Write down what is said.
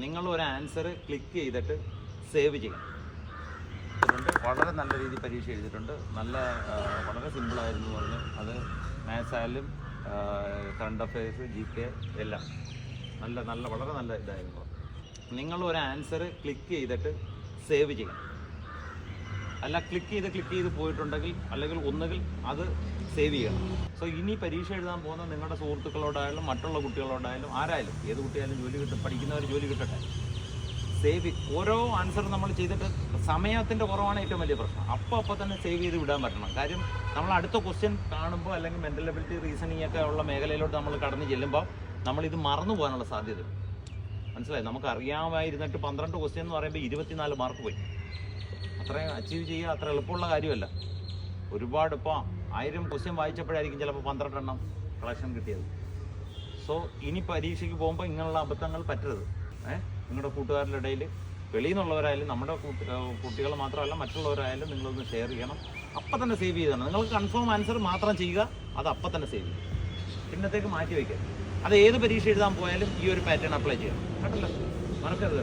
നിങ്ങൾ ഒരു answer click ചെയ്തിട്ട് സേവ് ചെയ്യണം. വളരെ നല്ല രീതിയിൽ പരീക്ഷ എഴുതിയിട്ടുണ്ട്. വളരെ സിമ്പിളായിരുന്നു പറഞ്ഞു. അത് മാത്സ് ആയാലും കറണ്ട് അഫയേഴ്സ്, GK എല്ലാം വളരെ നല്ല ഇതായിരുന്നു. നിങ്ങൾ ഒരു ആൻസർ ക്ലിക്ക് ചെയ്തിട്ട് സേവ് ചെയ്യണം. അല്ല ക്ലിക്ക് ചെയ്ത് പോയിട്ടുണ്ടെങ്കിൽ അല്ലെങ്കിൽ ഒന്നുകിൽ അത് സേവ് ചെയ്യണം. സോ ഇനി പരീക്ഷ എഴുതാൻ പോകുന്ന നിങ്ങളുടെ സുഹൃത്തുക്കളോടായാലും മറ്റുള്ള കുട്ടികളോടായാലും ആരായാലും ഏത് കുട്ടിയായാലും ജോലി കിട്ടും, പഠിക്കുന്നവർ ജോലി കിട്ടട്ടെ. ഓരോ ആൻസർ നമ്മൾ ചെയ്തിട്ട് സമയത്തിൻ്റെ കുറവാണ് ഏറ്റവും വലിയ പ്രശ്നം. അപ്പോൾ തന്നെ സേവ് ചെയ്ത് വിടാൻ പറ്റണം. കാര്യം നമ്മൾ അടുത്ത ക്വസ്റ്റ്യൻ കാണുമ്പോൾ അല്ലെങ്കിൽ മെൻ്റൽ എബിലിറ്റി, റീസണിങ് ഒക്കെ ഉള്ള മേഖലയിലോട്ട് നമ്മൾ കടന്ന് ചെല്ലുമ്പോൾ നമ്മളിത് മറന്നു പോകാനുള്ള സാധ്യത. മനസ്സിലായി? നമുക്ക് അറിയാമായിരുന്നിട്ട് 12 ക്വസ്റ്റ്യൻ എന്ന് പറയുമ്പോൾ 24 മാർക്ക് പോയി. അത്രയും അച്ചീവ് ചെയ്യുക അത്ര എളുപ്പമുള്ള കാര്യമല്ല. ഒരുപാട് ഇപ്പോൾ 1000 ക്വസ്റ്റ്യൻ വായിച്ചപ്പോഴായിരിക്കും ചിലപ്പോൾ 12 എണ്ണം കളക്ഷൻ കിട്ടിയത്. സോ ഇനി പരീക്ഷയ്ക്ക് പോകുമ്പോൾ ഇങ്ങനെയുള്ള അബദ്ധങ്ങൾ പറ്റരുത്. നിങ്ങളുടെ കൂട്ടുകാരുടെ ഇടയിൽ വെളിയിൽ നിന്നുള്ളവരായാലും നമ്മുടെ കുട്ടികൾ മാത്രമല്ല മറ്റുള്ളവരായാലും നിങ്ങളൊന്ന് ഷെയർ ചെയ്യണം. അപ്പം തന്നെ സേവ് ചെയ്താണ്. നിങ്ങൾക്ക് കൺഫേം ആൻസർ മാത്രം ചെയ്യുക, അത് അപ്പം തന്നെ സേവ് ചെയ്യും. പിന്നത്തേക്ക് മാറ്റി വയ്ക്കുക. അത് ഏത് പരീക്ഷ എഴുതാൻ പോയാലും ഈ ഒരു പാറ്റേൺ അപ്ലൈ ചെയ്യണം. കേട്ടല്ലോ? മറക്കരുത്.